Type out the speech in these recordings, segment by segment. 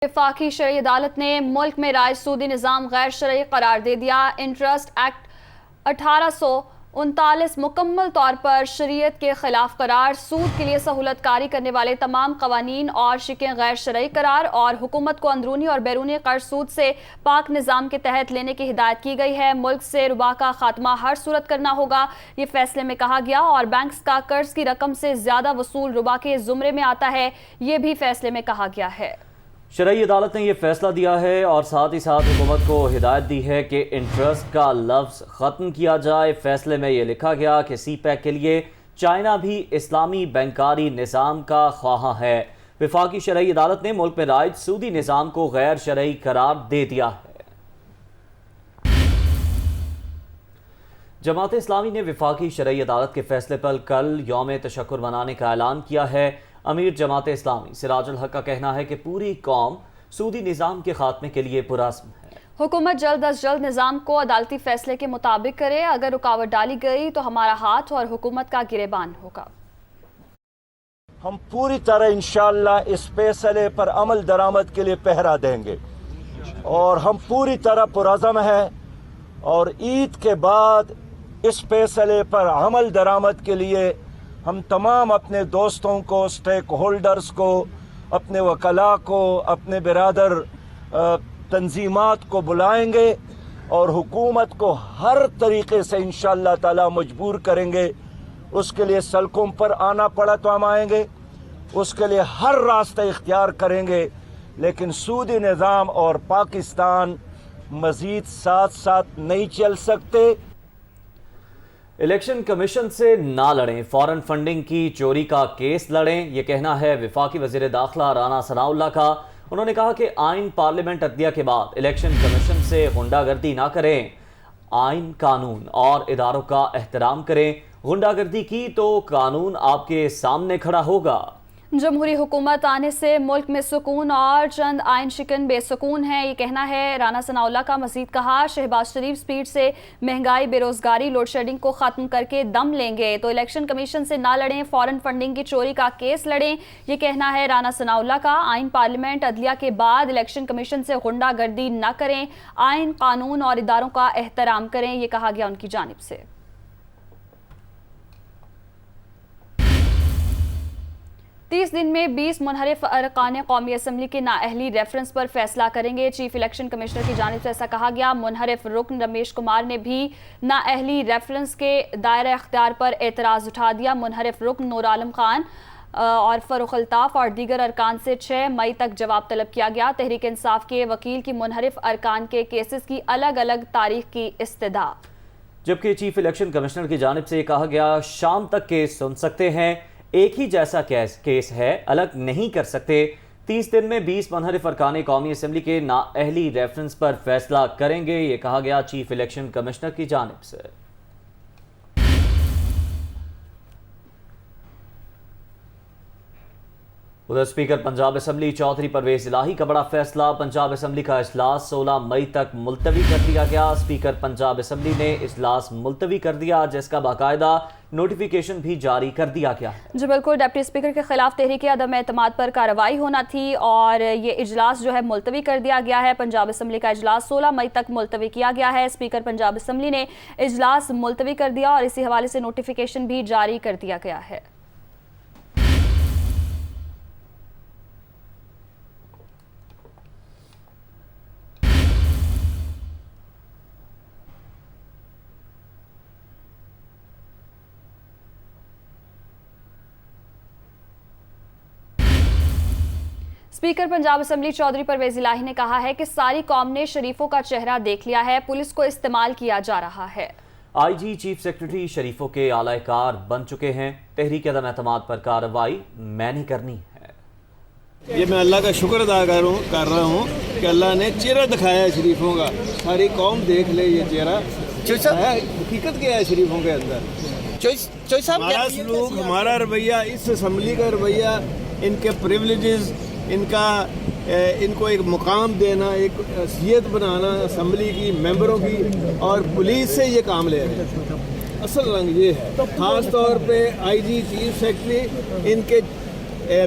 وفاقی شرعی عدالت نے ملک میں رائج سودی نظام غیر شرعی قرار دے دیا۔ انٹرسٹ ایکٹ 1839 مکمل طور پر شریعت کے خلاف قرار، سود کے لیے سہولت کاری کرنے والے تمام قوانین اور شقیں غیر شرعی قرار، اور حکومت کو اندرونی اور بیرونی قرض سود سے پاک نظام کے تحت لینے کی ہدایت کی گئی ہے۔ ملک سے ربا کا خاتمہ ہر صورت کرنا ہوگا، یہ فیصلے میں کہا گیا، اور بینکس کا قرض کی رقم سے زیادہ وصول ربا کے زمرے میں آتا ہے، یہ بھی فیصلے میں کہا گیا ہے۔ شرعی عدالت نے یہ فیصلہ دیا ہے اور ساتھ ہی ساتھ حکومت کو ہدایت دی ہے کہ انٹرسٹ کا لفظ ختم کیا جائے۔ فیصلے میں یہ لکھا گیا کہ سی پیک کے لیے چائنا بھی اسلامی بینکاری نظام کا خواہاں ہے۔ وفاقی شرعی عدالت نے ملک میں رائج سودی نظام کو غیر شرعی قرار دے دیا ہے۔ جماعت اسلامی نے وفاقی شرعی عدالت کے فیصلے پر کل یوم تشکر منانے کا اعلان کیا ہے۔ امیر جماعت اسلامی سراج الحق کا کہنا ہے کہ پوری قوم سودی نظام کے خاتمے کے لیے پرعزم ہے۔ حکومت جلد از جلد نظام کو عدالتی فیصلے کے مطابق کرے، اگر رکاوٹ ڈالی گئی تو ہمارا ہاتھ اور حکومت کا گریبان ہوگا۔ ہم پوری طرح انشاءاللہ اس فیصلے پر عمل درآمد کے لیے پہرا دیں گے، اور ہم پوری طرح پرعزم ہیں، اور عید کے بعد اس فیصلے پر عمل درآمد کے لیے ہم تمام اپنے دوستوں کو، سٹیک ہولڈرز کو، اپنے وکلاء کو، اپنے برادر تنظیمات کو بلائیں گے، اور حکومت کو ہر طریقے سے انشاءاللہ تعالی مجبور کریں گے۔ اس کے لیے سڑکوں پر آنا پڑا تو ہم آئیں گے، اس کے لیے ہر راستہ اختیار کریں گے، لیکن سودی نظام اور پاکستان مزید ساتھ ساتھ نہیں چل سکتے۔ الیکشن کمیشن سے نہ لڑیں، فورن فنڈنگ کی چوری کا کیس لڑیں، یہ کہنا ہے وفاقی وزیر داخلہ رانا ثناءاللہ کا۔ انہوں نے کہا کہ آئین پارلیمنٹ عدلیہ کے بعد الیکشن کمیشن سے غنڈہ گردی نہ کریں، آئین، قانون اور اداروں کا احترام کریں۔ غنڈہ گردی کی تو قانون آپ کے سامنے کھڑا ہوگا۔ جمہوری حکومت آنے سے ملک میں سکون، اور چند آئین شکن بے سکون ہیں، یہ کہنا ہے رانا ثناءاللہ کا۔ مزید کہا شہباز شریف سپیڈ سے مہنگائی، بے روزگاری، لوڈ شیڈنگ کو ختم کر کے دم لیں گے، تو الیکشن کمیشن سے نہ لڑیں، فورن فنڈنگ کی چوری کا کیس لڑیں، یہ کہنا ہے رانا ثناءاللہ کا۔ آئین پارلیمنٹ عدلیہ کے بعد الیکشن کمیشن سے غنڈہ گردی نہ کریں، آئین، قانون اور اداروں کا احترام کریں، یہ کہا گیا ان کی جانب سے۔ 30 دن میں 20 منحرف ارکان قومی اسمبلی کے نااہلی ریفرنس پر فیصلہ کریں گے، چیف الیکشن کمشنر کی جانب سے ایسا کہا گیا۔ منحرف رکن رمیش کمار نے بھی نااہلی ریفرنس کے دائرہ اختیار پر اعتراض اٹھا دیا۔ منحرف رکن نور عالم خان اور فروخ الطاف اور دیگر ارکان سے 6 مئی تک جواب طلب کیا گیا۔ تحریک انصاف کے وکیل کی منحرف ارکان کے کیسز کی الگ الگ تاریخ کی استدعا، جبکہ چیف الیکشن کمشنر کی جانب سے یہ کہا گیا شام تک کیس سن سکتے ہیں، ایک ہی جیسا کیس ہے، الگ نہیں کر سکتے۔ 30 دن میں 20 منحرف ارکان قومی اسمبلی کے نااہلی ریفرنس پر فیصلہ کریں گے، یہ کہا گیا چیف الیکشن کمشنر کی جانب سے۔ ادھر اسپیکر پنجاب اسمبلی چودھری پرویز الہی کا بڑا فیصلہ، پنجاب اسمبلی کا اجلاس 16 مئی تک ملتوی کر دیا گیا۔ اسپیکر پنجاب اسمبلی نے اجلاس ملتوی کر دیا، جس کا باقاعدہ نوٹیفیکیشن بھی جاری کر دیا گیا ہے۔ جو بالکل ڈپٹی اسپیکر کے خلاف تحریک عدم اعتماد پر کارروائی ہونا تھی، اور یہ اجلاس جو ہے ملتوی کر دیا گیا ہے۔ پنجاب اسمبلی کا اجلاس 16 مئی تک ملتوی کیا گیا ہے۔ اسپیکر پنجاب اسمبلی نے اجلاس ملتوی کر دیا، اور اسی حوالے سے نوٹیفیکیشن بھی جاری کر دیا گیا ہے۔ اسپیکر پنجاب اسمبلی چودھری پرویز الہی نے کہا ہے کہ ساری قوم نے شریفوں کا چہرہ دیکھ لیا ہے، پولیس کو استعمال کیا جا رہا ہے۔ آئی جی چیف سیکرٹری شریفوں کے اعلی کار بن چکے ہیں، تحریک عدم اعتماد پر کارروائی میں نے کرنی ہے۔ یہ میں اللہ کا شکر ادا کر رہا ہوں کہ اللہ نے چہرہ دکھایا ہے شریفوں کا، ساری قوم دیکھ لے یہ چہرہ حقیقت کیا ہے شریفوں کے اندر۔ ہمارا سلوک، ہمارا رویہ، اس اسمبلی کا رویہ، ان کے پریولیجز، ان کو ایک مقام دینا، ایک حیثیت بنانا اسمبلی کی، ممبروں کی، اور پولیس سے یہ کام لے رہے ہیں۔ اصل رنگ یہ ہے، خاص طور پہ آئی جی چیف سیکرٹری، ان کے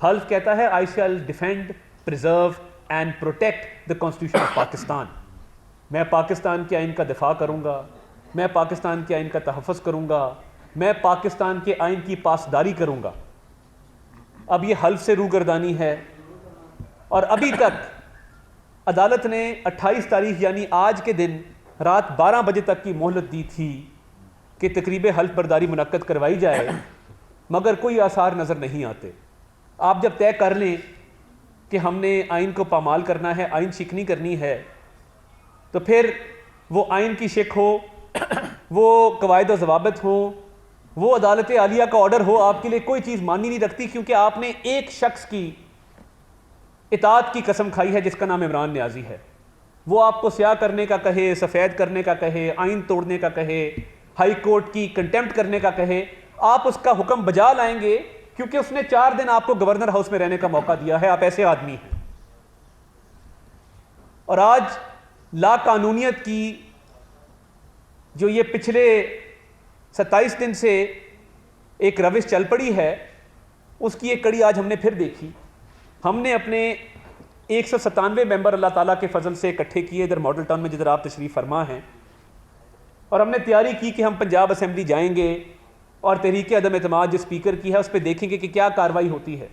حلف کہتا ہے I shall defend preserve and protect the constitution of Pakistan. میں پاکستان کے آئین کا دفاع کروں گا, میں پاکستان کے آئین کا تحفظ کروں گا, میں پاکستان کے آئین کی پاسداری کروں گا. اب یہ حلف سے روگردانی ہے, اور ابھی تک عدالت نے 28 تاریخ یعنی آج کے دن رات 12 بجے تک کی مہلت دی تھی کہ تقریب حلف برداری منعقد کروائی جائے, مگر کوئی آثار نظر نہیں آتے. آپ جب طے کر لیں کہ ہم نے آئین کو پامال کرنا ہے, آئین شکنی کرنی ہے, تو پھر وہ آئین کی شک ہو, وہ قواعد و ضوابط ہوں, وہ عدالت عالیہ کا آرڈر ہو, آپ کے لیے کوئی چیز مانی نہیں رکھتی, کیونکہ آپ نے ایک شخص کی اطاعت کی قسم کھائی ہے جس کا نام عمران نیازی ہے. وہ آپ کو سیاہ کرنے کا کہے, سفید کرنے کا کہے, آئین توڑنے کا کہے, ہائی کورٹ کی کنٹیمپٹ کرنے کا کہے, آپ اس کا حکم بجا لائیں گے, کیونکہ اس نے 4 دن آپ کو گورنر ہاؤس میں رہنے کا موقع دیا ہے. آپ ایسے آدمی ہیں. اور آج لا قانونیت کی جو یہ پچھلے 27 دن سے ایک روش چل پڑی ہے, اس کی ایک کڑی آج ہم نے پھر دیکھی. ہم نے اپنے 197 ممبر اللہ تعالیٰ کے فضل سے اکٹھے کیے ادھر ماڈل ٹاؤن میں جدھر آپ تشریف فرما ہیں, اور ہم نے تیاری کی کہ ہم پنجاب اسمبلی جائیں گے اور تحریک عدم اعتماد جو اسپیکر کی ہے اس پہ دیکھیں گے کہ کیا کارروائی ہوتی ہے.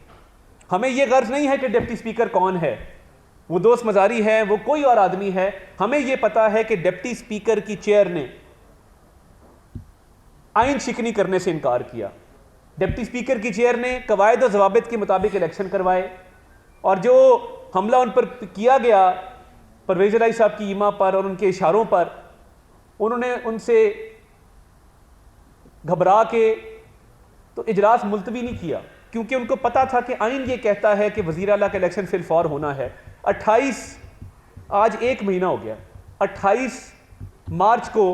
ہمیں یہ غرض نہیں ہے کہ ڈپٹی اسپیکر کون ہے, وہ دوست مزاری ہے, وہ کوئی اور آدمی ہے. ہمیں یہ پتا ہے کہ ڈپٹی اسپیکر کی چیئر نے آئین شکنی کرنے سے انکار کیا. ڈپٹی اسپیکر کی چیئر نے قواعد و ضوابط کے مطابق الیکشن کروائے, اور جو حملہ ان پر کیا گیا پرویز الہی صاحب کی ایما پر اور ان کے اشاروں پر, انہوں نے ان سے گھبرا کے تو اجلاس ملتوی نہیں کیا, کیونکہ ان کو پتا تھا کہ آئین یہ کہتا ہے کہ وزیر اعلیٰ کا الیکشن فی الفور ہونا ہے. 28 آج 1 مہینہ ہو گیا, 28 مارچ کو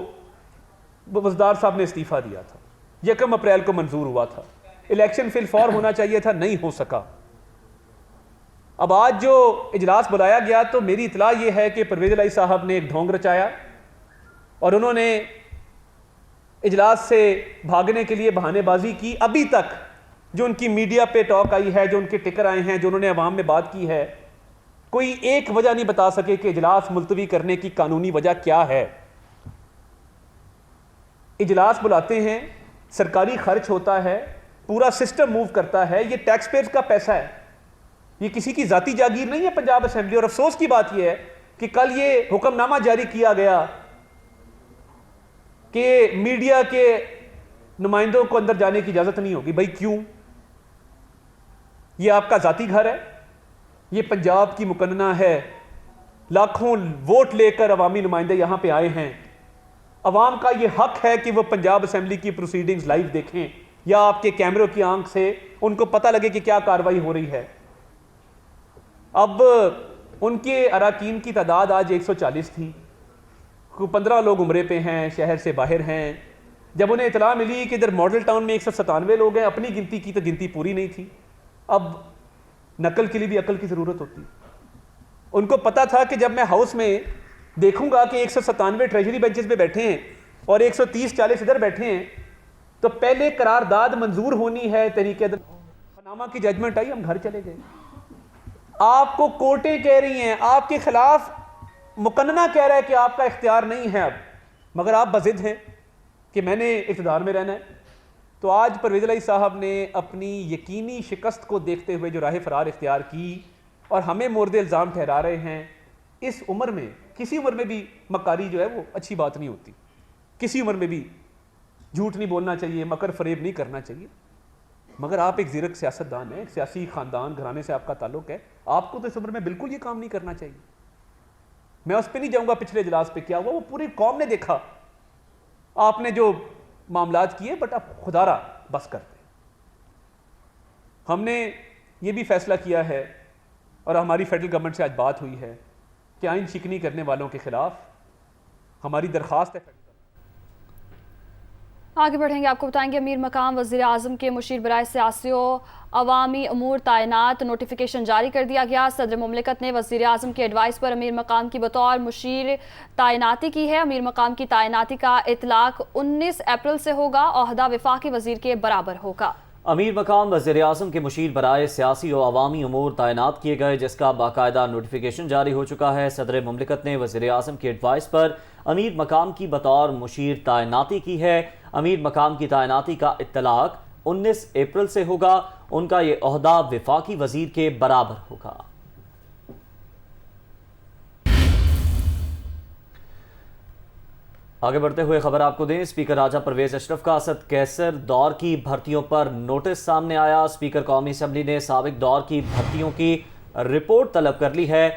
وزدار صاحب نے استعفیٰ دیا تھا, 1 اپریل کو منظور ہوا تھا, الیکشن فی الفور ہونا چاہیے تھا, نہیں ہو سکا. اب آج جو اجلاس بلایا گیا تو میری اطلاع یہ ہے کہ پرویز الہی صاحب نے ایک ڈھونگ رچایا, اور انہوں نے اجلاس سے بھاگنے کے لیے بہانے بازی کی. ابھی تک جو ان کی میڈیا پہ ٹاک آئی ہے, جو ان کے ٹکر آئے ہیں, جو انہوں نے عوام میں بات کی ہے, کوئی ایک وجہ نہیں بتا سکے کہ اجلاس ملتوی کرنے کی قانونی وجہ کیا ہے. اجلاس بلاتے ہیں, سرکاری خرچ ہوتا ہے, پورا سسٹم موو کرتا ہے, یہ ٹیکس پیئرز کا پیسہ ہے, یہ کسی کی ذاتی جاگیر نہیں ہے پنجاب اسمبلی. اور افسوس کی بات یہ ہے کہ کل یہ حکم نامہ جاری کیا گیا کہ میڈیا کے نمائندوں کو اندر جانے کی اجازت نہیں ہوگی. بھائی کیوں؟ یہ آپ کا ذاتی گھر ہے, یہ پنجاب کی مقننہ ہے, لاکھوں ووٹ لے کر عوامی نمائندے یہاں پہ آئے ہیں. عوام کا یہ حق ہے کہ وہ پنجاب اسمبلی کی پروسیڈنگز لائیو دیکھیں, یا آپ کے کیمروں کی آنکھ سے ان کو پتہ لگے کہ کیا کارروائی ہو رہی ہے. اب ان کے اراکین کی تعداد آج 140 تھی, 15 لوگ عمرے پہ ہیں, شہر سے باہر ہیں. جب انہیں اطلاع ملی کہ ادھر ماڈل ٹاؤن میں 197 لوگ ہیں, اپنی گنتی کی تو گنتی پوری نہیں تھی. اب نقل کے لیے بھی عقل کی ضرورت ہوتی. ان کو پتا تھا کہ جب میں ہاؤس میں دیکھوں گا کہ 197 ٹریجری بینچز پہ بیٹھے ہیں اور 130-40 ادھر بیٹھے ہیں, تو پہلے قرارداد منظور ہونی ہے. تحریک پاناما کی ججمنٹ آئی, ہم گھر چلے گئے. آپ کو کورٹیں کہہ رہی ہیں, آپ کے خلاف مقننہ کہہ رہا ہے کہ آپ کا اختیار نہیں ہے اب, مگر آپ بضد ہیں کہ میں نے اقتدار میں رہنا ہے. تو آج پرویز الہی صاحب نے اپنی یقینی شکست کو دیکھتے ہوئے جو راہ فرار اختیار کی اور ہمیں مورد الزام ٹھہرا رہے ہیں. اس عمر میں, کسی عمر میں بھی مکاری جو ہے وہ اچھی بات نہیں ہوتی. کسی عمر میں بھی جھوٹ نہیں بولنا چاہیے, مکر فریب نہیں کرنا چاہیے. مگر آپ ایک زیرک سیاستدان ہیں, ایک سیاسی خاندان گھرانے سے آپ کا تعلق ہے, آپ کو تو اس عمر میں بالکل یہ کام نہیں کرنا چاہیے. میں اس پہ نہیں جاؤں گا پچھلے اجلاس پہ کیا ہوا, وہ پوری قوم نے دیکھا آپ نے جو معاملات کیے, بٹ اب خدا را بس کرتے. ہم نے یہ بھی فیصلہ کیا ہے اور ہماری فیڈرل گورنمنٹ سے آج بات ہوئی ہے کہ آئین شکنی کرنے والوں کے خلاف ہماری درخواست ہے. آگے بڑھیں گے, آپ کو بتائیں گے امیر مقام وزیر اعظم کے مشیر برائے سیاسی و عوامی امور تعینات نوٹیفیکیشن جاری کر دیا گیا. صدر مملکت نے وزیر اعظم کی ایڈوائس پر امیر مقام کی بطور مشیر تعیناتی کی ہے. امیر مقام کی تعیناتی کا اطلاق 19 اپریل سے ہوگا. عہدہ وفاقی وزیر کے برابر ہوگا. امیر مقام وزیر اعظم کے مشیر برائے سیاسی و عوامی امور تعینات کیے گئے، جس کا باقاعدہ نوٹیفیکیشن جاری ہو چکا ہے۔ صدر مملکت نے وزیر اعظم کی ایڈوائس پر امیر مقام کی بطور مشیر تعیناتی کی ہے۔ امیر مقام کی تعیناتی کا اطلاق 19 اپریل سے ہوگا۔ ان کا یہ عہدہ وفاقی وزیر کے برابر ہوگا۔ آگے بڑھتے ہوئے خبر آپ کو دیں، اسپیکر راجہ پرویز اشرف کا اسد کیسر دور کی بھرتیوں پر نوٹس سامنے آیا۔ اسپیکر قومی اسمبلی نے سابق دور کی بھرتیوں کی رپورٹ طلب کر لی ہے۔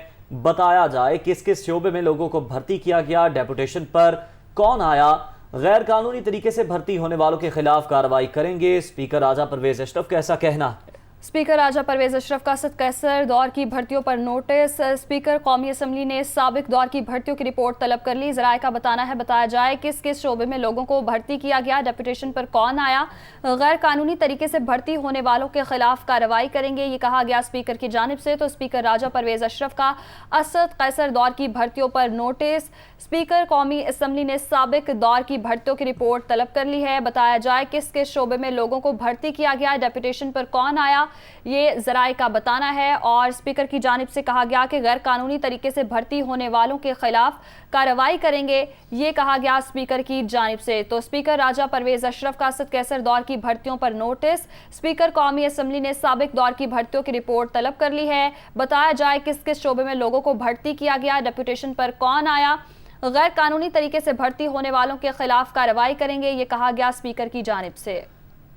بتایا جائے کس کس شعبے میں لوگوں کو بھرتی کیا گیا، ڈیپوٹیشن پر کون آیا، غیر قانونی طریقے سے بھرتی ہونے والوں کے خلاف کارروائی کریں گے۔ اسپیکر راجہ پرویز اشرف کا ایسا کہنا ہے۔ اسپیکر راجہ پرویز اشرف کا اسد کیسر دور کی بھرتیوں پر نوٹس۔ اسپیکر قومی اسمبلی نے سابق دور کی بھرتیوں کی رپورٹ طلب کر لی۔ ذرائع کا بتانا ہے بتایا جائے کس کس شعبے میں لوگوں کو بھرتی کیا گیا، ڈیپوٹیشن پر کون آیا، غیر قانونی طریقے سے بھرتی ہونے والوں کے خلاف کارروائی کریں گے، یہ کہا گیا اسپیکر کی جانب سے۔ تو اسپیکر راجہ پرویز اشرف کا اسد کیسر دور کی بھرتیوں پر نوٹس۔ اسپیکر قومی اسمبلی نے سابق دور کی بھرتیوں کی رپورٹ طلب کر لی ہے۔ بتایا جائے کس کس شعبے میں لوگوں کو بھرتی کیا گیا، ڈیپوٹیشن پر کون آیا، یہ ذرائع کا بتانا ہے۔ اور اسپیکر کی جانب سے کہا گیا کہ غیر قانونی طریقے سے بھرتی ہونے والوں کے خلاف کارروائی کریں گے، یہ کہا گیا اسپیکر کی جانب سے۔ تو اسپیکر راجہ پرویز اشرف کا اسد کیسر دور کی بھرتیوں پر نوٹس۔ اسپیکر قومی اسمبلی نے سابق دور کی بھرتیوں کی رپورٹ طلب کر لی ہے۔ بتایا جائے کس کس شعبے میں لوگوں کو بھرتی کیا گیا، ڈیپوٹیشن پر کون آیا، غیر قانونی طریقے سے بھرتی ہونے والوں کے خلاف کارروائی کریں گے، یہ کہا گیا اسپیکر کی جانب سے۔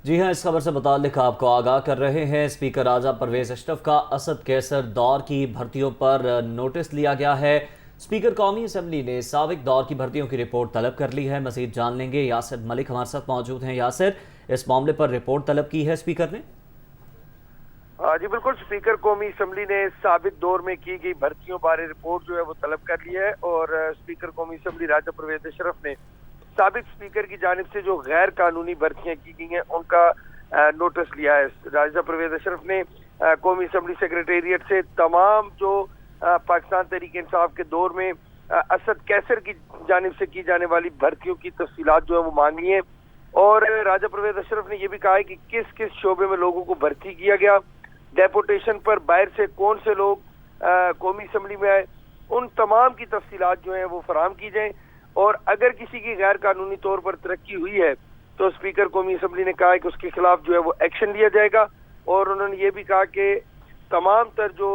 جی ہاں، اس خبر سے متعلق آپ کو آگاہ کر رہے ہیں۔ اسپیکر راجہ پرویز اشرف کا اسد کیسر دور کی بھرتیوں پر نوٹس لیا گیا ہے۔ اسپیکر قومی اسمبلی نے سابق دور کی بھرتیوں کی رپورٹ طلب کر لی ہے۔ مزید جان لیں گے، یاسر ملک ہمارے ساتھ موجود ہیں۔ یاسر، اس معاملے پر رپورٹ طلب کی ہے اسپیکر نے؟ جی بالکل، اسپیکر قومی اسمبلی نے سابق دور میں کی گئی بھرتیوں بارے رپورٹ جو ہے وہ طلب کر لی ہے، اور اسپیکر قومی اسمبلی راجہ پرویز اشرف نے سابق اسپیکر کی جانب سے جو غیر قانونی بھرتیاں کی گئی ہیں ان کا نوٹس لیا ہے۔ راجہ پرویز اشرف نے قومی اسمبلی سیکریٹریٹ سے تمام جو پاکستان تحریک انصاف کے دور میں اسد کیسر کی جانب سے کی جانے والی بھرتیوں کی تفصیلات جو ہے وہ مانگی ہیں، اور راجہ پرویز اشرف نے یہ بھی کہا ہے کہ کس کس شعبے میں لوگوں کو بھرتی کیا گیا، ڈیپوٹیشن پر باہر سے کون سے لوگ قومی اسمبلی میں آئے، ان تمام کی تفصیلات جو ہیں وہ فراہم کی جائیں، اور اگر کسی کی غیر قانونی طور پر ترقی ہوئی ہے تو اسپیکر قومی اسمبلی نے کہا کہ اس کے خلاف جو ہے وہ ایکشن لیا جائے گا، اور انہوں نے یہ بھی کہا کہ تمام تر جو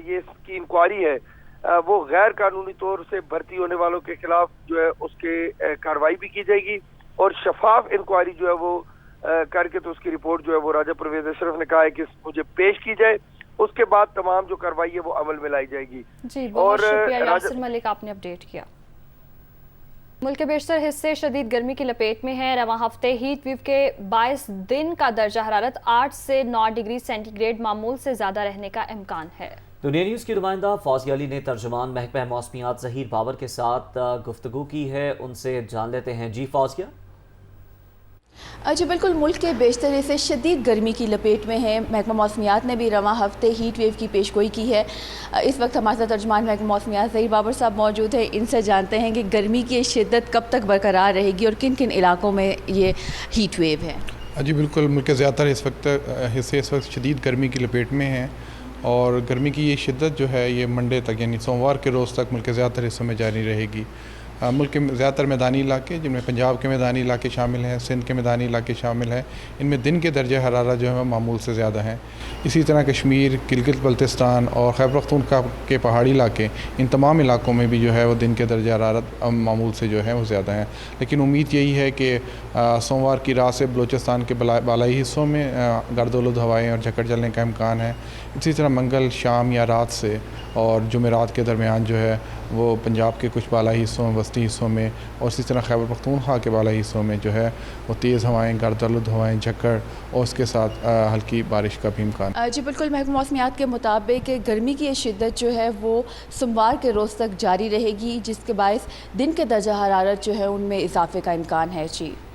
یہ اس کی انکوائری ہے وہ غیر قانونی طور سے بھرتی ہونے والوں کے خلاف جو ہے اس کے کارروائی بھی کی جائے گی، اور شفاف انکوائری جو ہے وہ کر کے تو اس کی رپورٹ جو ہے وہ راجہ پرویز اشرف نے کہا ہے کہ مجھے پیش کی جائے، اس کے بعد تمام جو کارروائی ہے وہ عمل میں لائی جائے گی۔ جی بہت شکریہ یاسر ملک، آپ نے اپڈیٹ کیا۔ ملک کے بیشتر حصے شدید گرمی کی لپیٹ میں ہیں۔ رواں ہفتے ہیٹ ویو کے باعث دن کا درجہ حرارت 8 سے 9 ڈگری سینٹی گریڈ معمول سے زیادہ رہنے کا امکان ہے۔ دنیا نیوز کی نمائندہ فوزیہ علی نے ترجمان محکمہ موسمیات ظہیر بابر کے ساتھ گفتگو کی ہے، ان سے جان لیتے ہیں۔ جی فوزیہ۔ جی بالکل، ملک کے بیشتر حصے شدید گرمی کی لپیٹ میں ہیں۔ محکمہ موسمیات نے بھی رواں ہفتے ہیٹ ویو کی پیشگوئی کی ہے۔ اس وقت ہمارے ساتھ ترجمان محکمہ موسمیات ظہیر بابر صاحب موجود ہیں، ان سے جانتے ہیں کہ گرمی کی شدت کب تک برقرار رہے گی اور کن کن علاقوں میں یہ ہیٹ ویو ہے۔ جی بالکل، ملک کے زیادہ تر حصے اس وقت شدید گرمی کی لپیٹ میں ہیں، اور گرمی کی یہ شدت جو ہے یہ منڈے تک یعنی سوموار کے روز تک ملک کے زیادہ تر حصوں میں جاری رہے گی۔ ملک کے زیادہ تر میدانی علاقے، جن میں پنجاب کے میدانی علاقے شامل ہیں، سندھ کے میدانی علاقے شامل ہیں، ان میں دن کے درجہ حرارت جو ہے معمول سے زیادہ ہیں۔ اسی طرح کشمیر، گلگت بلتستان اور خیبر پختونخوا کے پہاڑی علاقے، ان تمام علاقوں میں بھی جو ہے وہ دن کے درجہ حرارت معمول سے جو ہے وہ زیادہ ہیں۔ لیکن امید یہی ہے کہ سوموار کی رات سے بلوچستان کے بالائی حصوں میں گرد آلود ہوائیں اور جھکڑ چلنے کا امکان ہے۔ اسی طرح منگل شام یا رات سے اور جمعرات کے درمیان جو ہے وہ پنجاب کے کچھ بالائی حصوں، وسطی حصوں میں، اور اسی طرح خیبر پختونخوا کے بالائی حصوں میں جو ہے وہ تیز ہوائیں، گرد آلود ہوائیں، جھکڑ اور اس کے ساتھ ہلکی بارش کا بھی امکان۔ جی بالکل، محکمہ موسمیات کے مطابق گرمی کی شدت جو ہے وہ سوموار کے روز تک جاری رہے گی، جس کے باعث دن کے درجہ حرارت جو ہے ان میں اضافے کا امکان ہے۔ جی